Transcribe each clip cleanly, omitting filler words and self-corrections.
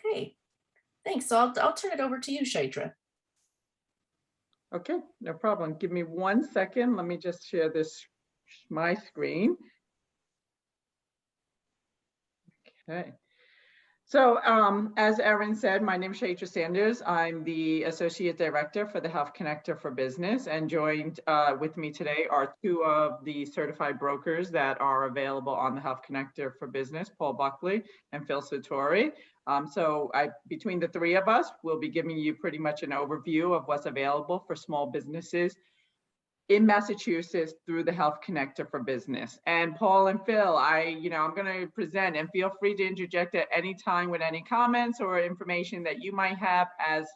Okay, thanks. So I'll turn it over to you, Chaitra. Okay, no problem. Give me 1 second. Let me just share this, my screen. Okay. So as Erin said, my name is Chaitra Sanders. I'm the Associate Director for the Health Connector for Business, and joined with me today are two of the certified brokers that are available on the Health Connector for Business, Paul Buckley and Phil Sartori. Between the three of us, we'll be giving you pretty much an overview of what's available for small businesses in Massachusetts through the Health Connector for Business. And Paul and Phil, I'm going to present, and feel free to interject at any time with any comments or information that you might have as,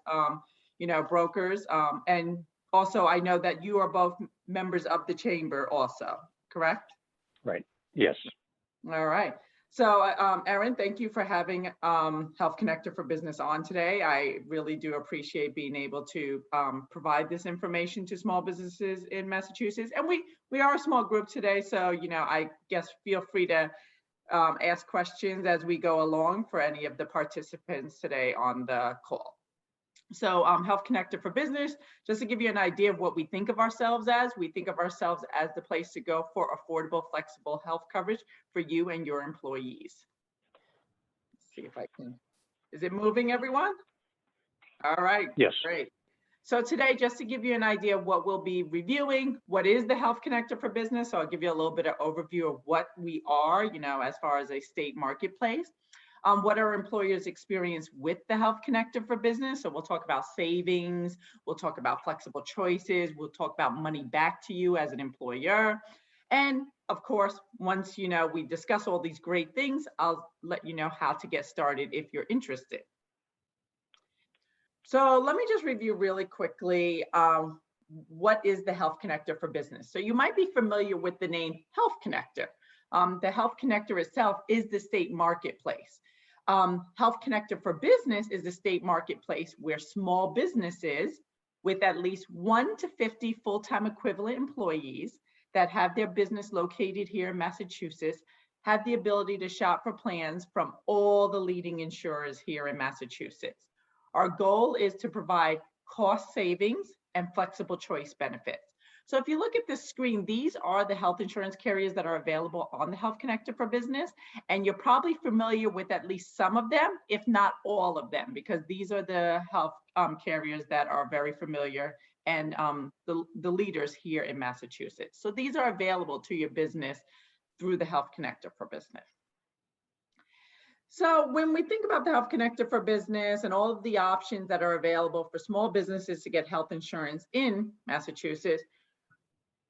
brokers. And also, I know that you are both members of the chamber also, correct? Right. Yes. All right. So, Erin, thank you for having Health Connector for Business on today. I really do appreciate being able to provide this information to small businesses in Massachusetts. And we are a small group today, so I guess feel free to ask questions as we go along for any of the participants today on the call. So Health Connector for Business, just to give you an idea of what we think of ourselves as, we think of ourselves as the place to go for affordable, flexible health coverage for you and your employees. Let's see if I can, is it moving, everyone? All right, yes. Great. So today, just to give you an idea of what we'll be reviewing, what is the Health Connector for Business? So I'll give you a little bit of overview of what we are, as far as a state marketplace. What our employers experience with the Health Connector for Business. So we'll talk about savings, we'll talk about flexible choices, we'll talk about money back to you as an employer. And of course, once we discuss all these great things, I'll let you know how to get started if you're interested. So let me just review really quickly what is the Health Connector for Business. So you might be familiar with the name Health Connector. The Health Connector itself is the state marketplace. Health Connector for Business is the state marketplace where small businesses with at least 1 to 50 full-time equivalent employees that have their business located here in Massachusetts have the ability to shop for plans from all the leading insurers here in Massachusetts. Our goal is to provide cost savings and flexible choice benefits. So if you look at this screen, these are the health insurance carriers that are available on the Health Connector for Business. And you're probably familiar with at least some of them, if not all of them, because these are the health carriers that are very familiar and the leaders here in Massachusetts. So these are available to your business through the Health Connector for Business. So when we think about the Health Connector for Business and all of the options that are available for small businesses to get health insurance in Massachusetts,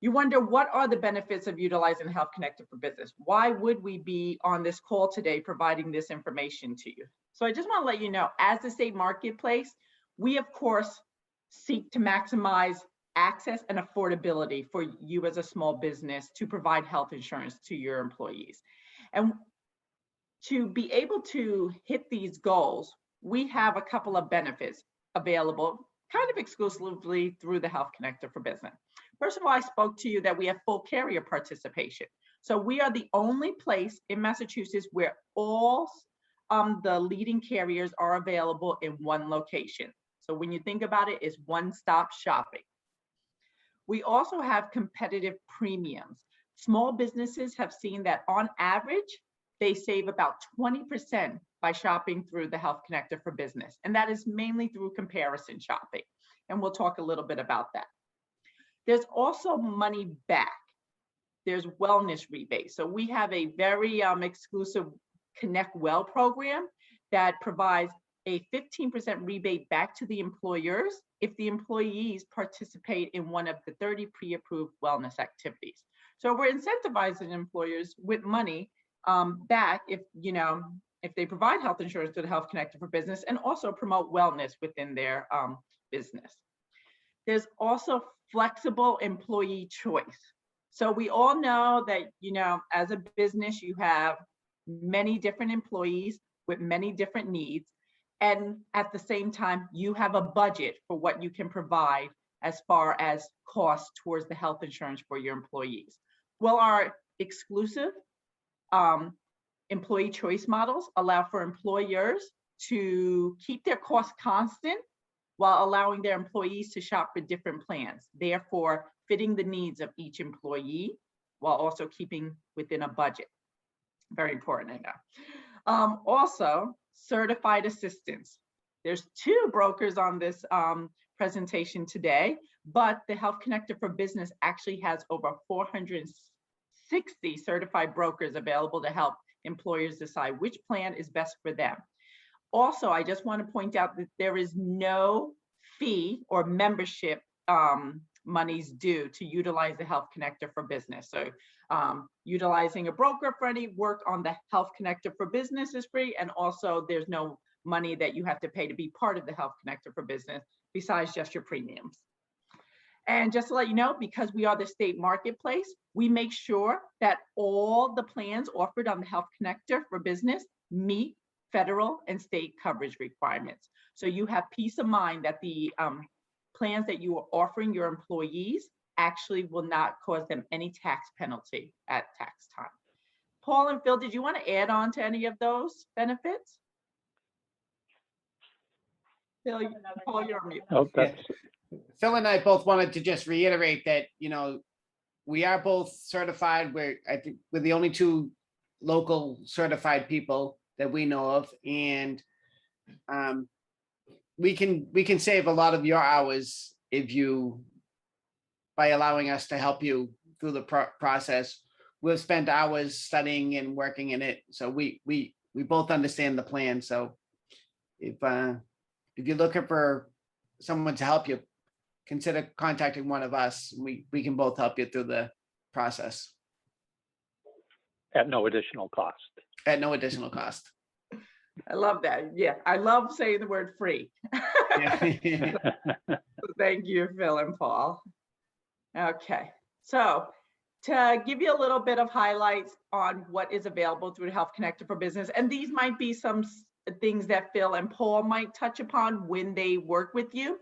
you wonder, what are the benefits of utilizing Health Connector for Business? Why would we be on this call today providing this information to you? So I just want to let you know, as the state marketplace, we of course seek to maximize access and affordability for you as a small business to provide health insurance to your employees. And to be able to hit these goals, we have a couple of benefits available kind of exclusively through the Health Connector for Business. First of all, I spoke to you that we have full carrier participation. So we are the only place in Massachusetts where all the leading carriers are available in one location. So when you think about it, it's one-stop shopping. We also have competitive premiums. Small businesses have seen that on average, they save about 20% by shopping through the Health Connector for Business. And that is mainly through comparison shopping. And we'll talk a little bit about that. There's also money back. There's wellness rebates. So we have a very exclusive Connect Well program that provides a 15% rebate back to the employers if the employees participate in one of the 30 pre-approved wellness activities. So we're incentivizing employers with money back if they provide health insurance to the Health Connector for Business and also promote wellness within their business. There's also flexible employee choice. So we all know that, as a business, you have many different employees with many different needs. And at the same time, you have a budget for what you can provide as far as costs towards the health insurance for your employees. Well, our exclusive employee choice models allow for employers to keep their costs constant while allowing their employees to shop for different plans, therefore fitting the needs of each employee while also keeping within a budget. Very important, I know. Also, certified assistants. There's 2 brokers on this presentation today, but the Health Connector for Business actually has over 460 certified brokers available to help employers decide which plan is best for them. Also, I just want to point out that there is no fee or membership monies due to utilize the Health Connector for Business. So utilizing a broker for any work on the Health Connector for Business is free, and also there's no money that you have to pay to be part of the Health Connector for Business besides just your premiums. And just to let you know, because we are the state marketplace, we make sure that all the plans offered on the Health Connector for Business meet federal and state coverage requirements. So you have peace of mind that the plans that you are offering your employees actually will not cause them any tax penalty at tax time. Paul and Phil, did you want to add on to any of those benefits? Phil, Paul, you're on mute. Oh, that's, Phil and I both wanted to just reiterate that, we are both certified. I think we're the only 2 local certified people that we know of. And we can save a lot of your hours by allowing us to help you through the process. We've spent hours studying and working in it. So we both understand the plan. So if you're looking for someone to help you, consider contacting one of us. We can both help you through the process at no additional cost. at no additional cost. I love that. Yeah, I love saying the word free. Yeah. Thank you, Phil and Paul. Okay, so to give you a little bit of highlights on what is available through the Health Connector for Business, and these might be some things that Phil and Paul might touch upon when they work with you.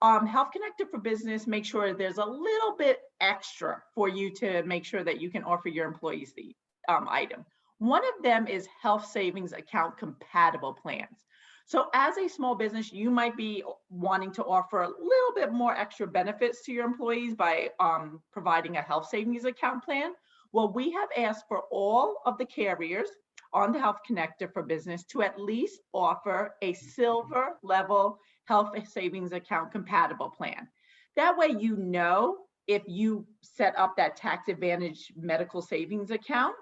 Health Connector for Business, make sure there's a little bit extra for you to make sure that you can offer your employees the item. One of them is health savings account compatible plans. So as a small business, you might be wanting to offer a little bit more extra benefits to your employees by providing a health savings account plan. Well, we have asked for all of the carriers on the Health Connector for Business to at least offer a silver level health savings account compatible plan. That way, you know, if you set up that tax advantage medical savings account,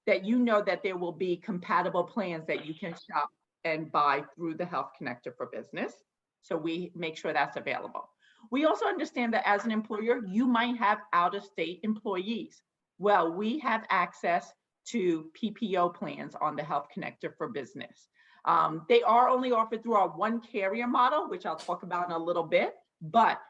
that you know that there will be compatible plans that you can shop and buy through the Health Connector for Business. So we make sure that's available. We also understand that as an employer, you might have out-of-state employees. Well, we have access to PPO plans on the Health Connector for Business. They are only offered through our one carrier model, which I'll talk about in a little bit. But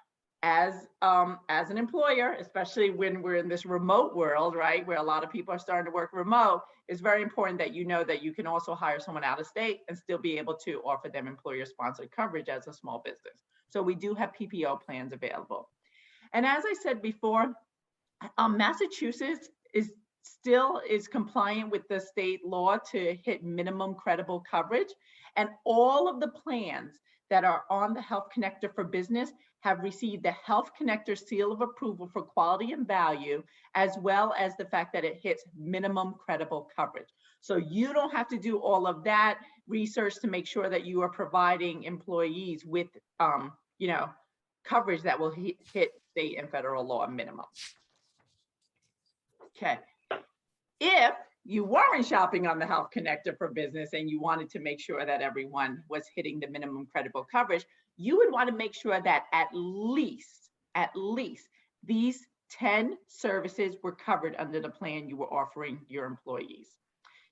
as an employer, especially when we're in this remote world, right, where a lot of people are starting to work remote, it's very important that you know that you can also hire someone out of state and still be able to offer them employer-sponsored coverage as a small business. So we do have PPO plans available. And as I said before, Massachusetts still is compliant with the state law to hit minimum credible coverage. And all of the plans that are on the Health Connector for Business have received the Health Connector seal of approval for quality and value, as well as the fact that it hits minimum credible coverage. So you don't have to do all of that research to make sure that you are providing employees with, coverage that will hit state and federal law minimum. Okay. If you weren't shopping on the Health Connector for Business and you wanted to make sure that everyone was hitting the minimum credible coverage, you would want to make sure that at least these 10 services were covered under the plan you were offering your employees.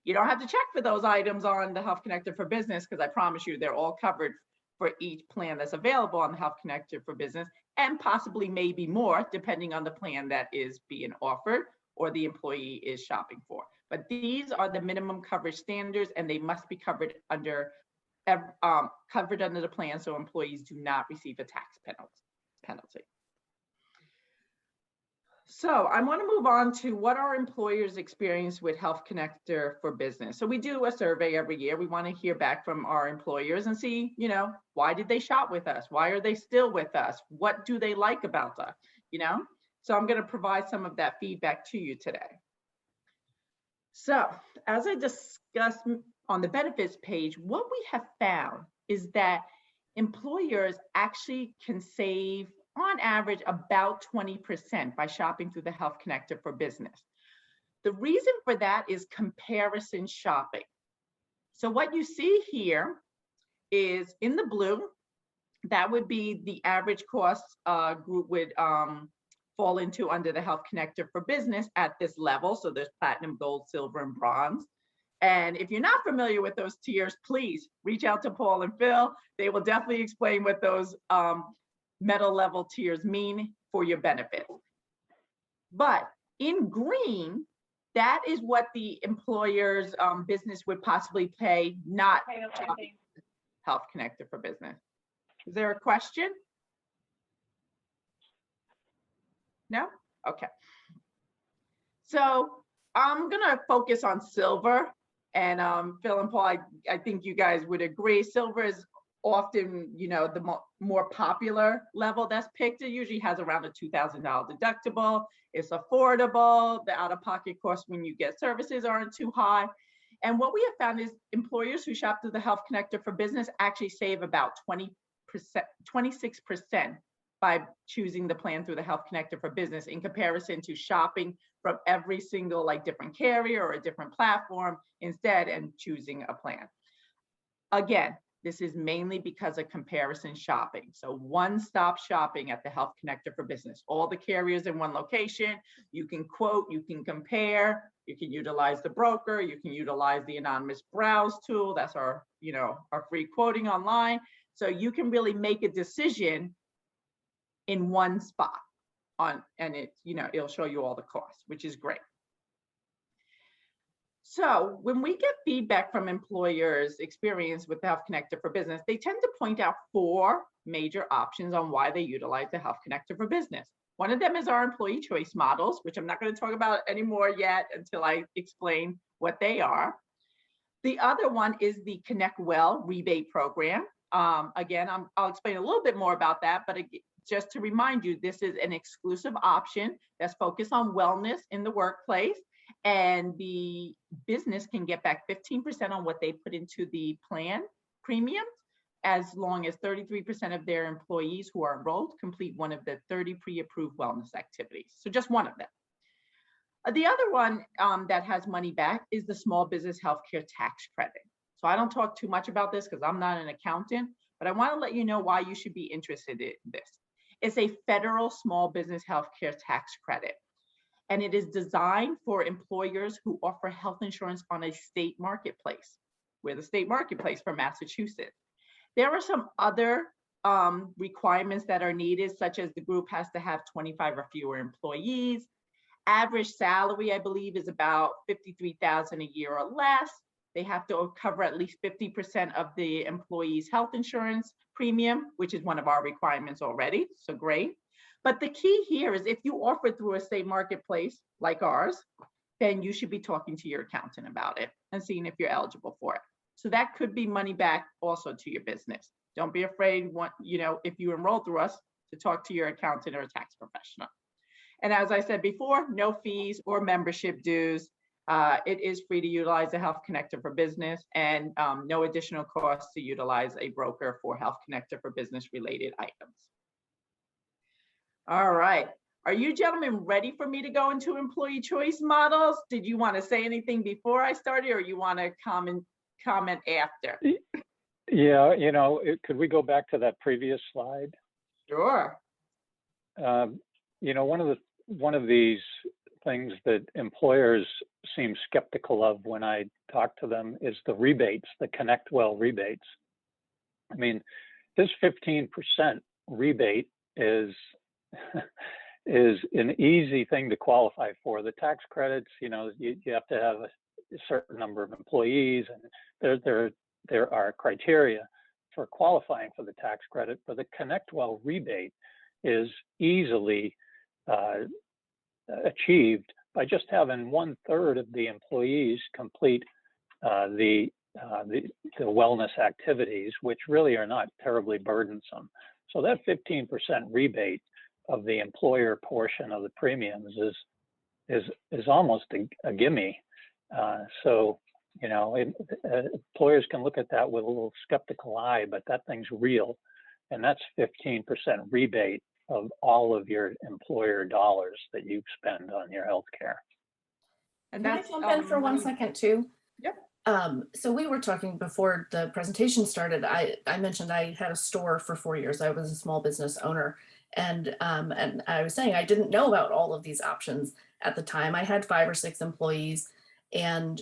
You don't have to check for those items on the Health Connector for Business, because I promise you they're all covered for each plan that's available on the Health Connector for Business, and possibly maybe more depending on the plan that is being offered or the employee is shopping for. But these are the minimum coverage standards, and they must be covered under the plan so employees do not receive a tax penalty. So I want to move on to what our employers experience with Health Connector for Business. So we do a survey every year. We want to hear back from our employers and see, why did they shop with us? Why are they still with us? What do they like about us? So I'm going to provide some of that feedback to you today. So as I discussed on the benefits page, what we have found is that employers actually can save on average about 20% by shopping through the Health Connector for Business. The reason for that is comparison shopping. So what you see here is in the blue, that would be the average cost group would fall into under the Health Connector for Business at this level. So there's platinum, gold, silver, and bronze. And if you're not familiar with those tiers, please reach out to Paul and Phil. They will definitely explain what those metal level tiers mean for your benefits. But in green, that is what the employer's business would possibly pay, not Health Connector for Business. Is there a question? No? Okay. So I'm gonna focus on silver, and Phil and Paul, I think you guys would agree, silver is often, the more popular level that's picked. It usually has around a $2,000 deductible. It's affordable. The out-of-pocket costs when you get services aren't too high. And what we have found is employers who shop through the Health Connector for Business actually save about 26% by choosing the plan through the Health Connector for Business in comparison to shopping from every single different carrier or a different platform instead and choosing a plan. Again, this is mainly because of comparison shopping. So one-stop shopping at the Health Connector for Business. All the carriers in one location. You can quote, you can compare, you can utilize the broker, you can utilize the anonymous browse tool. That's our free quoting online. So you can really make a decision in one spot and it'll show you all the costs, which is great. So when we get feedback from employers' experience with the Health Connector for Business, they tend to point out 4 major options on why they utilize the Health Connector for Business. One of them is our employee choice models, which I'm not going to talk about anymore yet until I explain what they are. The other one is the Connect Well rebate program. Again, I'll explain a little bit more about that, but just to remind you, this is an exclusive option that's focused on wellness in the workplace, and the business can get back 15% on what they put into the plan premiums, as long as 33% of their employees who are enrolled complete one of the 30 pre-approved wellness activities. So just one of them. The other one that has money back is the small business healthcare tax credit. So I don't talk too much about this because I'm not an accountant, but I want to let you know why you should be interested in this. It's a federal small business healthcare tax credit, and it is designed for employers who offer health insurance on a state marketplace. We're the state marketplace for Massachusetts. There are some other requirements that are needed, such as the group has to have 25 or fewer employees. Average salary, I believe, is about $53,000 a year or less. They have to cover at least 50% of the employee's health insurance premium, which is one of our requirements already, so great. But the key here is if you offer through a state marketplace like ours, then you should be talking to your accountant about it and seeing if you're eligible for it. So that could be money back also to your business. Don't be afraid, if you enroll through us, to talk to your accountant or a tax professional. And as I said before, no fees or membership dues. It is free to utilize the Health Connector for Business, and no additional costs to utilize a broker for Health Connector for Business related items. All right. Are you gentlemen ready for me to go into employee choice models? Did you want to say anything before I started, or you want to comment after? Yeah, could we go back to that previous slide? Sure. One of these things that employers seem skeptical of when I talk to them is the rebates, the Connect Well rebates. I mean, this 15% rebate is an easy thing to qualify for. The tax credits, you have to have a certain number of employees, and there are criteria for qualifying for the tax credit. But the Connect Well rebate is easily achieved by just having 1/3 of the employees complete the wellness activities, which really are not terribly burdensome. So that 15% rebate of the employer portion of the premiums is almost a gimme. So, you know, employers can look at that with a little skeptical eye, but that thing's real. And that's 15% rebate of all of your employer dollars that you spend on your health care. And Can I that's jump in for 1 second too? Yep. So we were talking before the presentation started. I mentioned I had a store for 4 years. I was a small business owner, and I was saying I didn't know about all of these options at the time. I had 5 or 6 employees, and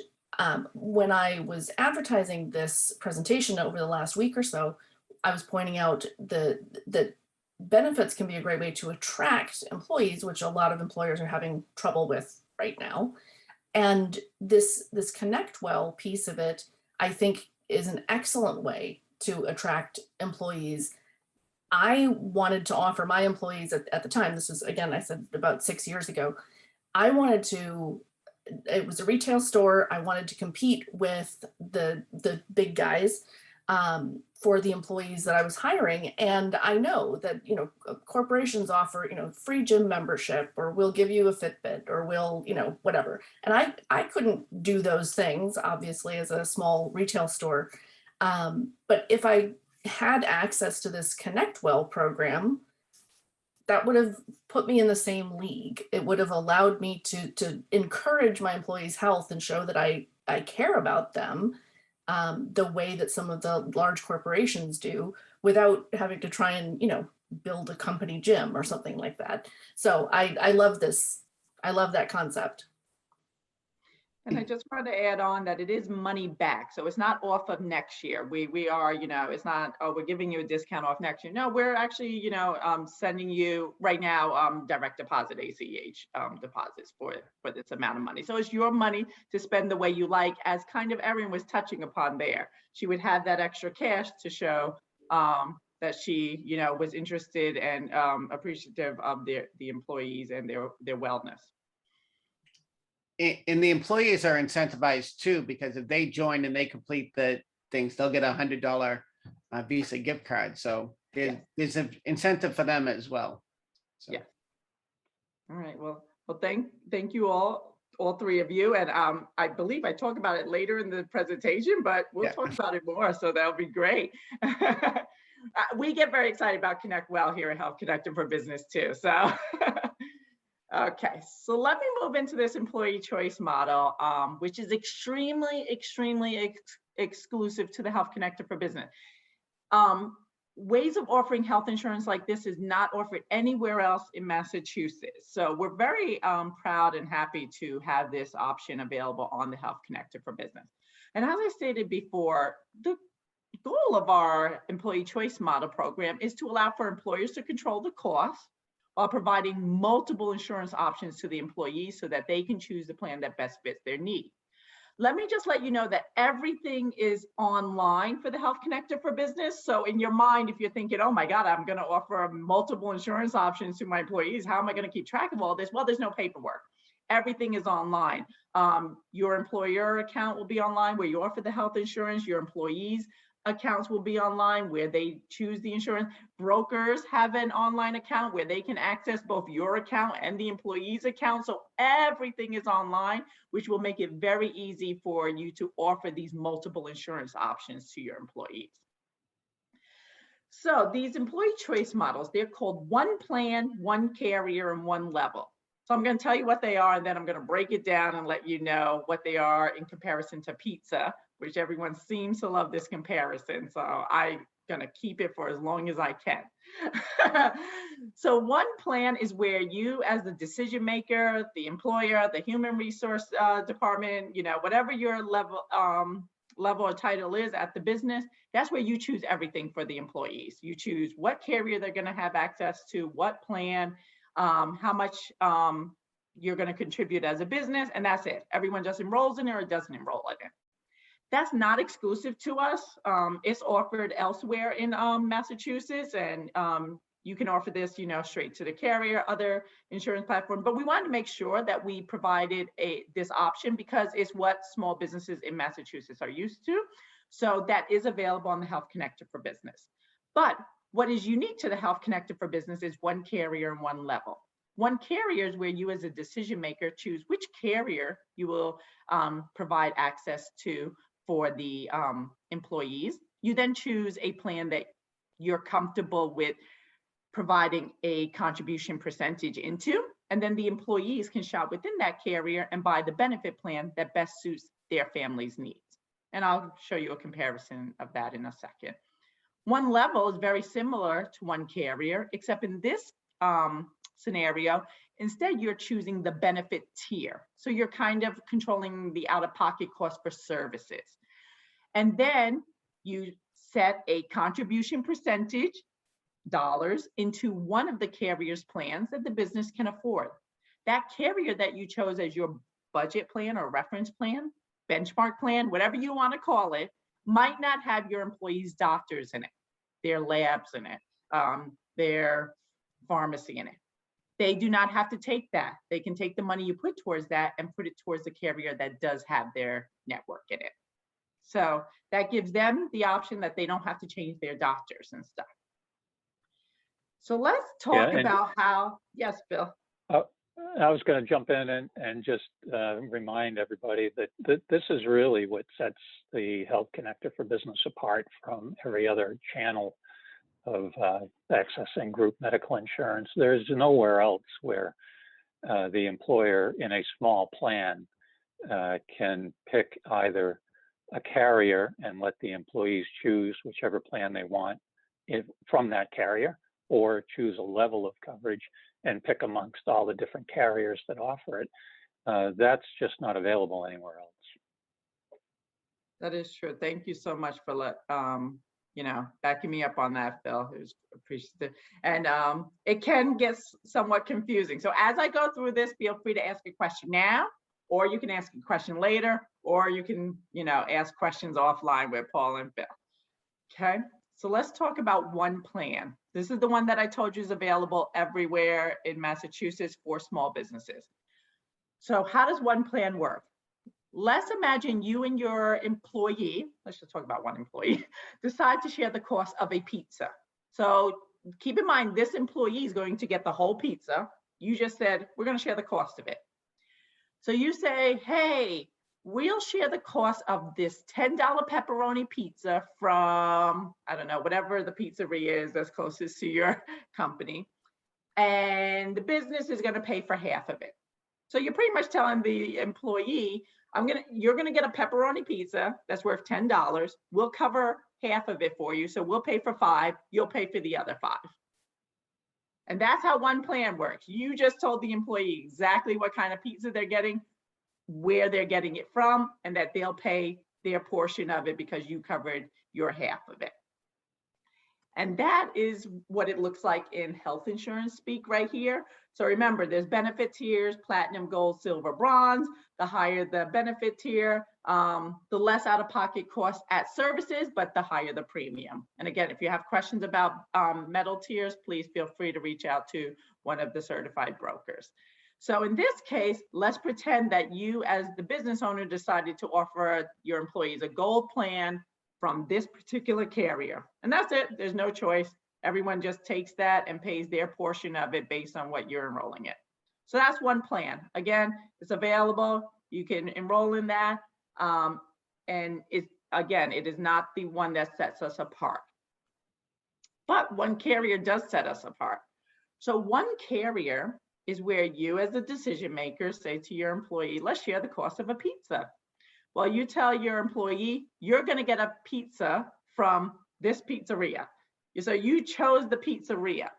when I was advertising this presentation over the last week or so, I was pointing out that benefits can be a great way to attract employees, which a lot of employers are having trouble with right now. And this Connect Well piece of it, I think, is an excellent way to attract employees. I wanted to offer my employees at the time, this was, again, I said about 6 years ago, I wanted to, it was a retail store. I wanted to compete with the big guys for the employees that I was hiring. And I know that, you know, corporations offer, you know, free gym membership, or we'll give you a Fitbit, or we'll, you know, whatever. And I couldn't do those things, obviously, as a small retail store. But if I had access to this Connect Well program, that would have put me in the same league. It would have allowed me to encourage my employees' health and show that I care about them the way that some of the large corporations do, without having to try and, you know, build a company gym or something like that. So I love this. I love that concept. And I just want to add on that it is money back. So it's not off of next year. We are, you know, it's not, oh, we're giving you a discount off next year. No, we're actually, you know, sending you right now direct deposit ACH deposits for this amount of money. So it's your money to spend the way you like, as kind of Erin was touching upon there. She would have that extra cash to show that she, you know, was interested and appreciative of the employees and their wellness. And the employees are incentivized too, because if they join and they complete the things, they'll get $100 Visa gift card. So there's an incentive for them as well. So. Yeah. All right. Well, thank you all 3 of you. And I believe I talk about it later in the presentation, but we'll talk about it more. So that'll be great. We get very excited about Connect Well here at Health Connected for Business too. So. Okay, so let me move into this employee choice model, which is extremely exclusive to the Health Connected for Business. Ways of offering health insurance like this is not offered anywhere else in Massachusetts. So we're very proud and happy to have this option available on the Health Connected for Business. And as I stated before, the goal of our employee choice model program is to allow for employers to control the cost, while providing multiple insurance options to the employees so that they can choose the plan that best fits their need. Let me just let you know that everything is online for the Health Connected for Business. So in your mind, if you're thinking, oh my God, I'm gonna offer multiple insurance options to my employees, how am I gonna keep track of all this? Well, there's no paperwork. Everything is online. Your employer account will be online where you offer the health insurance. Your employees' accounts will be online where they choose the insurance. Brokers have an online account where they can access both your account and the employee's account. So everything is online, which will make it very easy for you to offer these multiple insurance options to your employees. So these employee choice models, they're called one plan, one carrier, and one level. So I'm going to tell you what they are, and then I'm going to break it down and let you know what they are in comparison to pizza, which everyone seems to love this comparison. So I'm going to keep it for as long as I can. So one plan is where you, as the decision maker, the employer, the human resource department, you know, whatever your level or title is at the business, that's where you choose everything for the employees. You choose what carrier they're going to have access to, what plan, how much you're going to contribute as a business, and that's it. Everyone just enrolls in it or doesn't enroll in it. That's not exclusive to us. It's offered elsewhere in Massachusetts, and you can offer this, straight to the carrier, other insurance platform. But we wanted to make sure that we provided this option because it's what small businesses in Massachusetts are used to. So that is available on the Health Connector for Business. But what is unique to the Health Connector for Business is one carrier and one level. One carrier is where you as a decision maker choose which carrier you will provide access to for the employees. You then choose a plan that you're comfortable with providing a contribution percentage into, and then the employees can shop within that carrier and buy the benefit plan that best suits their family's needs. And I'll show you a comparison of that in a second. One level is very similar to one carrier, except in this scenario, instead you're choosing the benefit tier. So you're kind of controlling the out-of-pocket cost for services. And then you set a contribution percentage dollars into one of the carrier's plans that the business can afford. That carrier that you chose as your budget plan or reference plan, benchmark plan, whatever you want to call it, might not have your employees' doctors in it, their labs in it, their pharmacy in it. They do not have to take that. They can take the money you put towards that and put it towards the carrier that does have their network in it. So that gives them the option that they don't have to change their doctors and stuff. So let's talk about how, yes, Bill. I was going to jump in and just remind everybody that this is really what sets the Health Connector for Business apart from every other channel of accessing group medical insurance. There's nowhere else where the employer in a small plan can pick either a carrier and let the employees choose whichever plan they want from that carrier, or choose a level of coverage and pick amongst all the different carriers that offer it. That's just not available anywhere else. That is true. Thank you so much for backing me up on that, Phil. It was appreciative. And it can get somewhat confusing. So as I go through this, feel free to ask a question now, or you can ask a question later, or you can, ask questions offline with Paul and Phil. Okay. So let's talk about one plan. This is the one that I told you is available everywhere in Massachusetts for small businesses. So how does one plan work? Let's imagine you and your employee, let's just talk about one employee, decide to share the cost of a pizza. So keep in mind, this employee is going to get the whole pizza. You just said, we're going to share the cost of it. So you say, hey, we'll share the cost of this $10 pepperoni pizza from, I don't know, whatever the pizzeria is that's closest to your company. And the business is going to pay for half of it. So you're pretty much telling the employee, you're going to get a pepperoni pizza that's worth $10. We'll cover half of it for you. So we'll pay for $5. You'll pay for the other $5. And that's how one plan works. You just told the employee exactly what kind of pizza they're getting, where they're getting it from, and that they'll pay their portion of it because you covered your half of it. And that is what it looks like in health insurance speak right here. So remember, there's benefit tiers: platinum, gold, silver, bronze. The higher the benefit tier, the less out-of-pocket cost at services, but the higher the premium. And again, if you have questions about metal tiers, please feel free to reach out to one of the certified brokers. So in this case, let's pretend that you as the business owner decided to offer your employees a gold plan from this particular carrier. And that's it. There's no choice. Everyone just takes that and pays their portion of it based on what you're enrolling in. So that's one plan. Again, it's available. You can enroll in that. And it is not the one that sets us apart. But one carrier does set us apart. So one carrier is where you as the decision maker say to your employee, let's share the cost of a pizza. Well, you tell your employee, you're going to get a pizza from this pizzeria. So you chose the pizzeria.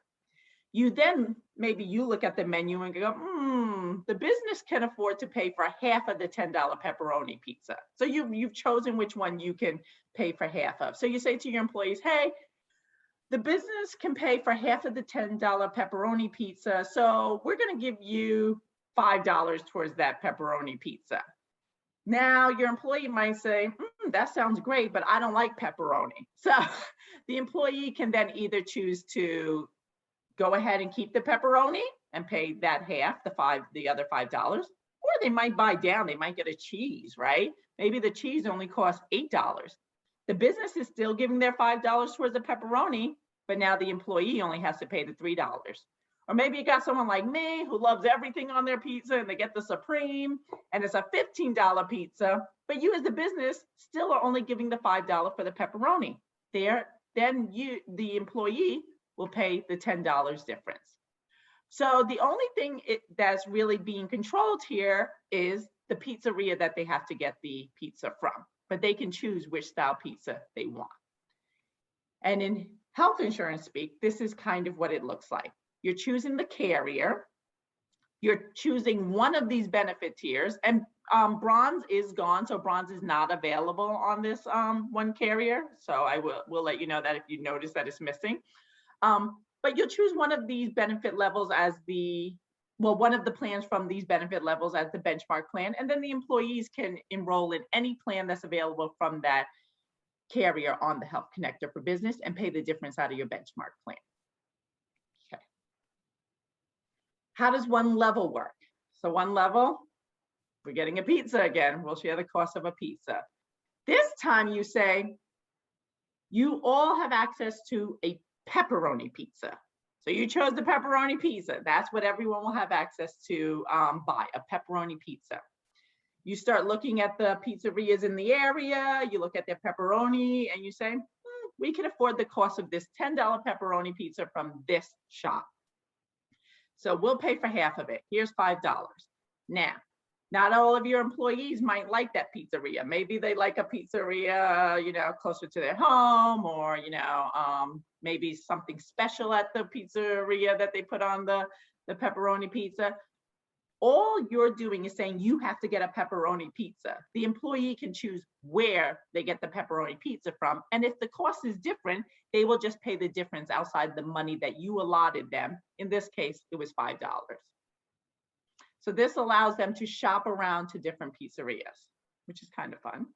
You then, maybe you look at the menu and go, the business can afford to pay for half of the $10 pepperoni pizza. So you've chosen which one you can pay for half of. So you say to your employees, hey, the business can pay for half of the $10 pepperoni pizza. So we're going to give you $5 towards that pepperoni pizza. Now your employee might say, that sounds great, but I don't like pepperoni. So the employee can then either choose to go ahead and keep the pepperoni and pay that half, the other $5. Or they might buy down, they might get a cheese, right? Maybe the cheese only costs $8. The business is still giving their $5 towards the pepperoni, but now the employee only has to pay the $3. Or maybe you got someone like me who loves everything on their pizza and they get the Supreme and it's a $15 pizza, but you as the business still are only giving the $5 for the pepperoni. Then the employee will pay the $10 difference. So the only thing that's really being controlled here is the pizzeria that they have to get the pizza from, but they can choose which style pizza they want. And in health insurance speak, this is kind of what it looks like. You're choosing the carrier, you're choosing one of these benefit tiers, and bronze is gone, so bronze is not available on this one carrier. So I will let you know that if you notice that it's missing. But you'll choose one of these benefit levels as one of the plans from these benefit levels as the benchmark plan, and then the employees can enroll in any plan that's available from that carrier on the Health Connector for Business and pay the difference out of your benchmark plan. Okay. How does one level work? So one level, we're getting a pizza again. We'll share the cost of a pizza. This time you say, you all have access to a pepperoni pizza. So you chose the pepperoni pizza. That's what everyone will have access to buy, a pepperoni pizza. You start looking at the pizzerias in the area, you look at their pepperoni and you say, we can afford the cost of this $10 pepperoni pizza from this shop. So we'll pay for half of it. Here's $5. Now, not all of your employees might like that pizzeria. Maybe they like a pizzeria, closer to their home, or, maybe something special at the pizzeria that they put on the pepperoni pizza. All you're doing is saying you have to get a pepperoni pizza. The employee can choose where they get the pepperoni pizza from. And if the cost is different, they will just pay the difference outside the money that you allotted them. In this case, it was $5. So this allows them to shop around to different pizzerias, which is kind of fun.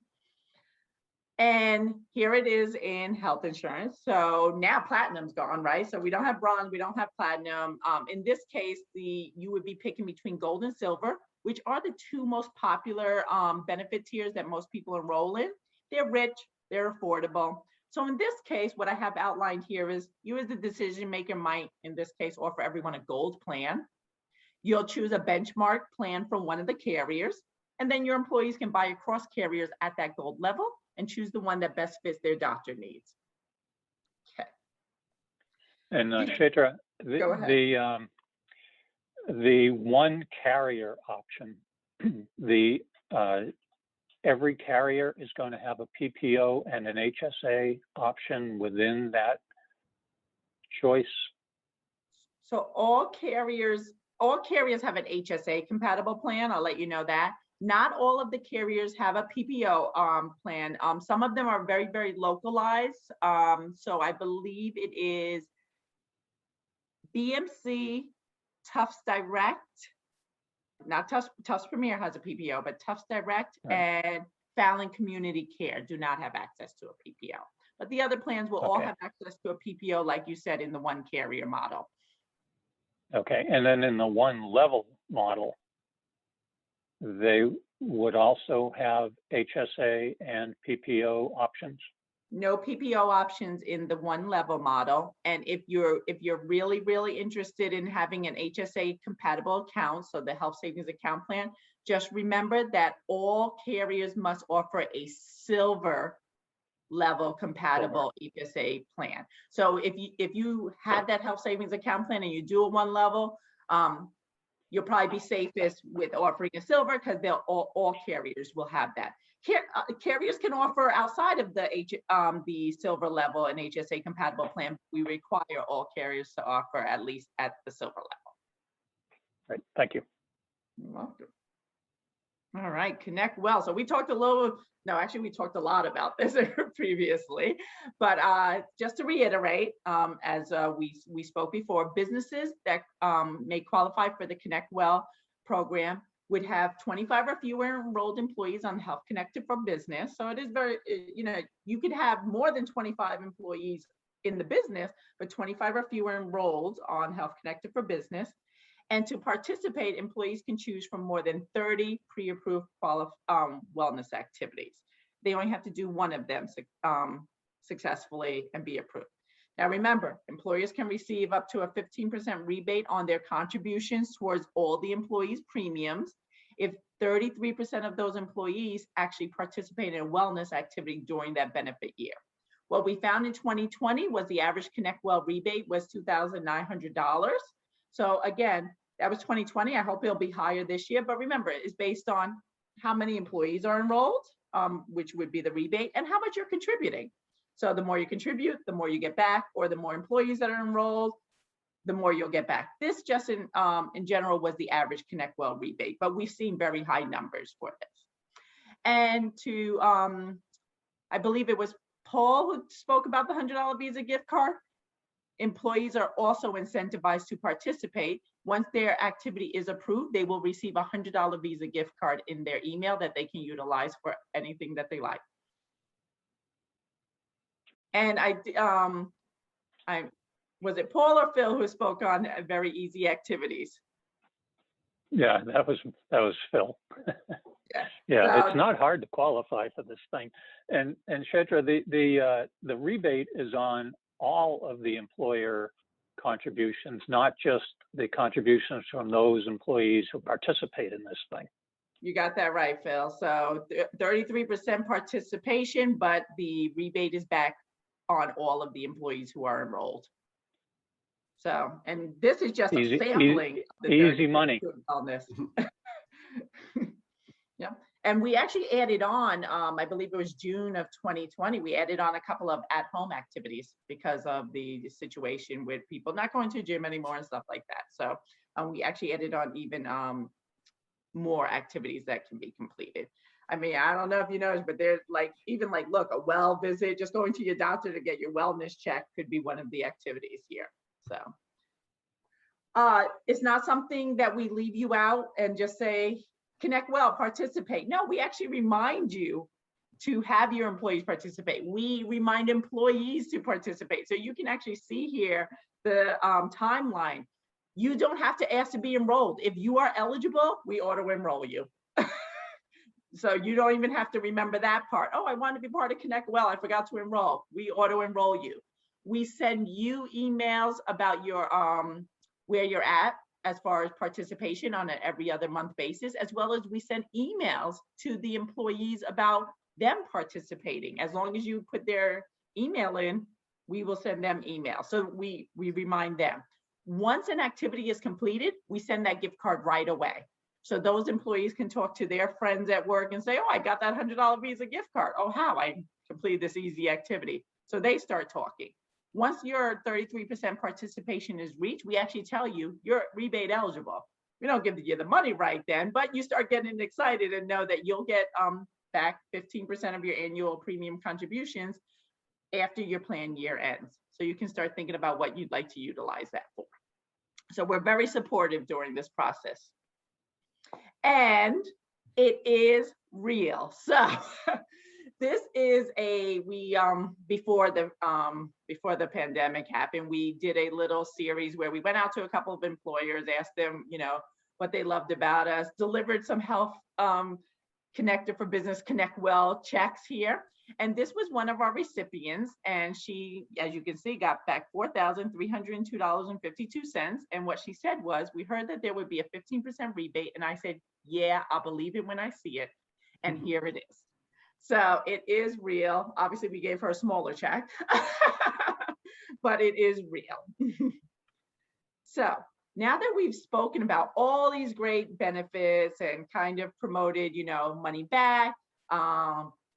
And here it is in health insurance. So now platinum's gone, right? So we don't have bronze, we don't have platinum. In this case, you would be picking between gold and silver, which are the two most popular benefit tiers that most people enroll in. They're rich, they're affordable. So in this case, what I have outlined here is you as the decision maker might, in this case, offer everyone a gold plan. You'll choose a benchmark plan from one of the carriers, and then your employees can buy across carriers at that gold level and choose the one that best fits their doctor needs. Okay. And Chaitra, Go ahead. the one carrier option, every carrier is going to have a PPO and an HSA option within that choice. So all carriers have an HSA compatible plan. I'll let you know that. Not all of the carriers have a PPO plan. Some of them are very, very localized. So I believe it is BMC, Tufts Direct, not Tufts Premier has a PPO, but Tufts Direct and Fallon Community Care do not have access to a PPO. But the other plans will all have access to a PPO, like you said, in the one carrier model. Okay, and then in the one level model, they would also have HSA and PPO options? No PPO options in the one level model. And if you're really, really interested in having an HSA compatible account, so the health savings account plan, just remember that all carriers must offer a silver level compatible HSA plan. So if you have that health savings account plan and you do a one level, you'll probably be safest with offering a silver because all carriers will have that. Carriers can offer outside of the silver level an HSA compatible plan. We require all carriers to offer at least at the silver level. Right, thank you. You're welcome. All right, Connect Well. So we talked we talked a lot about this previously, but just to reiterate, as we spoke before, businesses that may qualify for the Connect Well program would have 25 or fewer enrolled employees on Health Connected for Business. So it is very, you could have more than 25 employees in the business, but 25 or fewer enrolled on Health Connected for Business. And to participate, employees can choose from more than 30 pre-approved wellness activities. They only have to do one of them successfully and be approved. Now remember, employers can receive up to a 15% rebate on their contributions towards all the employees' premiums if 33% of those employees actually participate in a wellness activity during that benefit year. What we found in 2020 was the average Connect Well rebate was $2,900. So again, that was 2020. I hope it'll be higher this year, but remember, it's based on how many employees are enrolled, which would be the rebate, and how much you're contributing. So the more you contribute, the more you get back, or the more employees that are enrolled, the more you'll get back. This just in general was the average Connect Well rebate, but we've seen very high numbers for this. And to, I believe it was Paul who spoke about the $100 Visa gift card. Employees are also incentivized to participate. Once their activity is approved, they will receive a $100 Visa gift card in their email that they can utilize for anything that they like. And was it Paul or Phil who spoke on very easy activities? Yeah, that was Phil. Yeah, it's not hard to qualify for this thing. And Chaitra, the rebate is on all of the employer contributions, not just the contributions from those employees who participate in this thing. You got that right, Phil. So 33% participation, but the rebate is back on all of the employees who are enrolled. So, and this is just a sampling. Easy money. On this. Yeah. And we actually added on, I believe it was June of 2020, we added on a couple of at-home activities because of the situation with people not going to the gym anymore and stuff like that. So we actually added on even more activities that can be completed. I mean, I don't know if you noticed, but there's look, a well visit, just going to your doctor to get your wellness check could be one of the activities here. So it's not something that we leave you out and just say, Connect Well, participate. No, we actually remind you to have your employees participate. We remind employees to participate. So you can actually see here the timeline. You don't have to ask to be enrolled. If you are eligible, we auto enroll you. So you don't even have to remember that part. Oh, I want to be part of Connect Well. I forgot to enroll. We auto enroll you. We send you emails about your where you're at as far as participation on an every other month basis, as well as we send emails to the employees about them participating. As long as you put their email in, we will send them emails. So we remind them. Once an activity is completed, we send that gift card right away. So those employees can talk to their friends at work and say, oh, I got that $100 Visa gift card. Oh, how? I completed this easy activity. So they start talking. Once your 33% participation is reached, we actually tell you you're rebate eligible. We don't give you the money right then, but you start getting excited and know that you'll get back 15% of your annual premium contributions after your plan year ends. So you can start thinking about what you'd like to utilize that for. So we're very supportive during this process. And it is real. So this is before the pandemic happened, we did a little series where we went out to a couple of employers, asked them, what they loved about us, delivered some health connected for business Connect Well checks here. And this was one of our recipients, and she, as you can see, got back $4,302.52. And what she said was, we heard that there would be a 15% rebate, and I said, yeah, I'll believe it when I see it. And here it is. So it is real. Obviously, we gave her a smaller check, but it is real. So now that we've spoken about all these great benefits and kind of promoted, money back,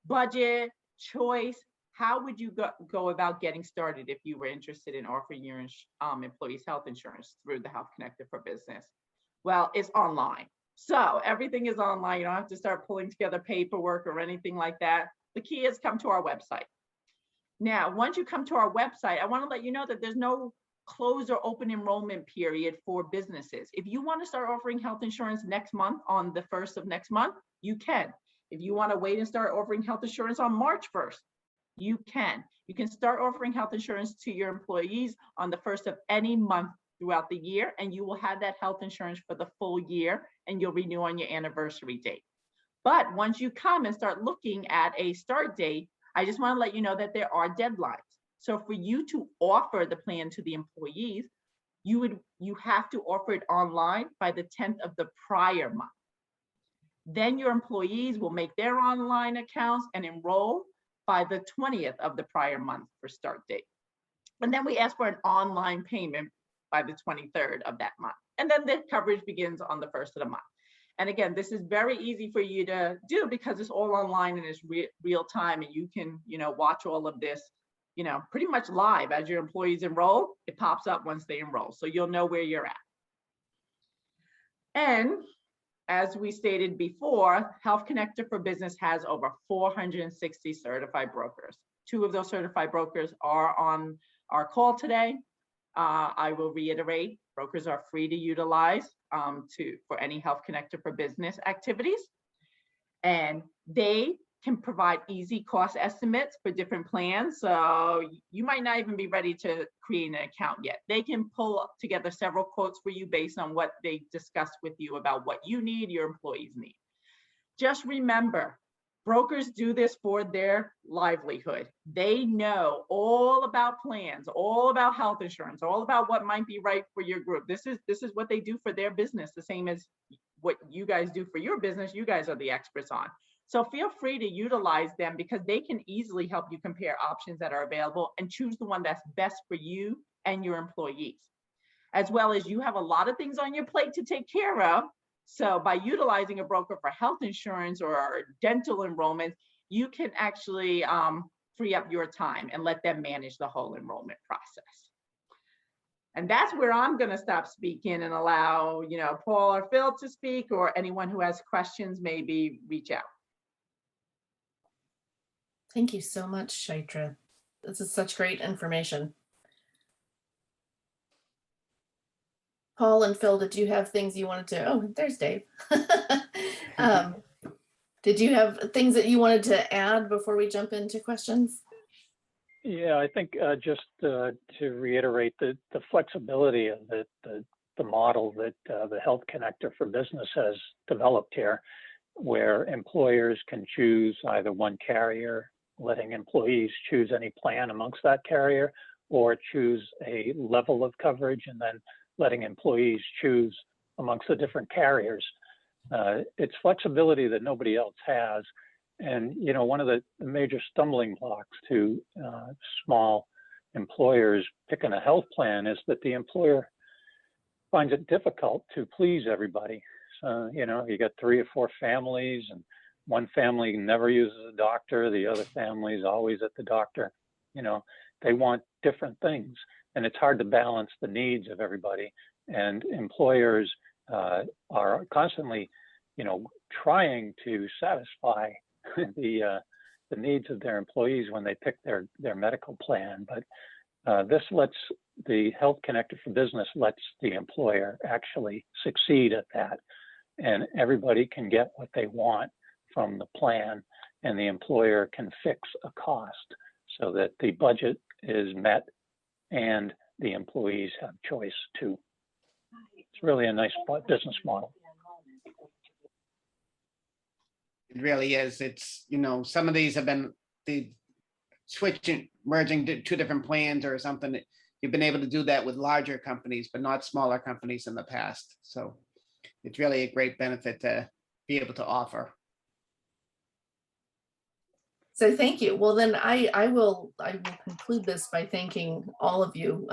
budget, choice, how would you go about getting started if you were interested in offering your employees health insurance through the Health Connected for Business? Well, it's online. So everything is online. You don't have to start pulling together paperwork or anything like that. The key is come to our website. Now, once you come to our website, I want to let you know that there's no close or open enrollment period for businesses. If you want to start offering health insurance next month on the 1st of next month, you can. If you want to wait and start offering health insurance on March 1st, You can start offering health insurance to your employees on the first of any month throughout the year, and you will have that health insurance for the full year, and you'll renew on your anniversary date. But once you come and start looking at a start date, I just want to let you know that there are deadlines. So for you to offer the plan to the employees, you have to offer it online by the 10th of the prior month. Then your employees will make their online accounts and enroll by the 20th of the prior month for start date. And then we ask for an online payment by the 23rd of that month. And then the coverage begins on the first of the month. And again, this is very easy for you to do because it's all online and it's real time, and you can, watch all of this, pretty much live as your employees enroll. It pops up once they enroll, so you'll know where you're at. And as we stated before, Health Connector for Business has over 460 certified brokers. 2 of those certified brokers are on our call today. I will reiterate, brokers are free to utilize for any Health Connector for Business activities. And they can provide easy cost estimates for different plans. So you might not even be ready to create an account yet. They can pull together several quotes for you based on what they discussed with you about what you need, your employees need. Just remember, brokers do this for their livelihood. They know all about plans, all about health insurance, all about what might be right for your group. This is what they do for their business, the same as what you guys do for your business. You guys are the experts on. So feel free to utilize them because they can easily help you compare options that are available and choose the one that's best for you and your employees. As well as you have a lot of things on your plate to take care of. So by utilizing a broker for health insurance or dental enrollment, you can actually free up your time and let them manage the whole enrollment process. And that's where I'm going to stop speaking and allow, Paul or Phil to speak, or anyone who has questions, maybe reach out. Thank you so much, Chaitra. This is such great information. Paul and Phil, did you have things you wanted to? Oh, there's Dave. Did you have things that you wanted to add before we jump into questions? Yeah, I think just to reiterate the flexibility of the model that the Health Connector for Business has developed here, where employers can choose either one carrier, letting employees choose any plan amongst that carrier, or choose a level of coverage and then letting employees choose amongst the different carriers. It's flexibility that nobody else has. And, one of the major stumbling blocks to small employers picking a health plan is that the employer finds it difficult to please everybody. So, you got 3 or 4 families, and one family never uses a doctor. The other family is always at the doctor. They want different things, and it's hard to balance the needs of everybody. And employers are constantly, trying to satisfy the needs of their employees when they pick their medical plan. But this lets the Health Connector for Business lets the employer actually succeed at that, and everybody can get what they want from the plan, and the employer can fix a cost so that the budget is met and the employees have choice too. It's really a nice business model. It really is. It's, some of these have been the merging to 2 different plans or something. You've been able to do that with larger companies, but not smaller companies in the past. So it's really a great benefit to be able to offer. So thank you. Well, then I will conclude this by thanking all of you,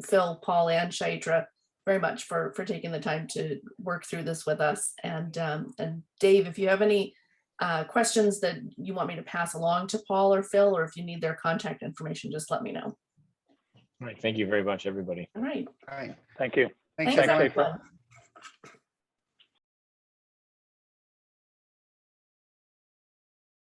Phil, Paul, and Chaitra, very much for taking the time to work through this with us. And Dave, if you have any questions that you want me to pass along to Paul or Phil, or if you need their contact information, just let me know. All right. Thank you very much, everybody. All right. All right. Thank you. Thanks, Thanks, everyone. everyone.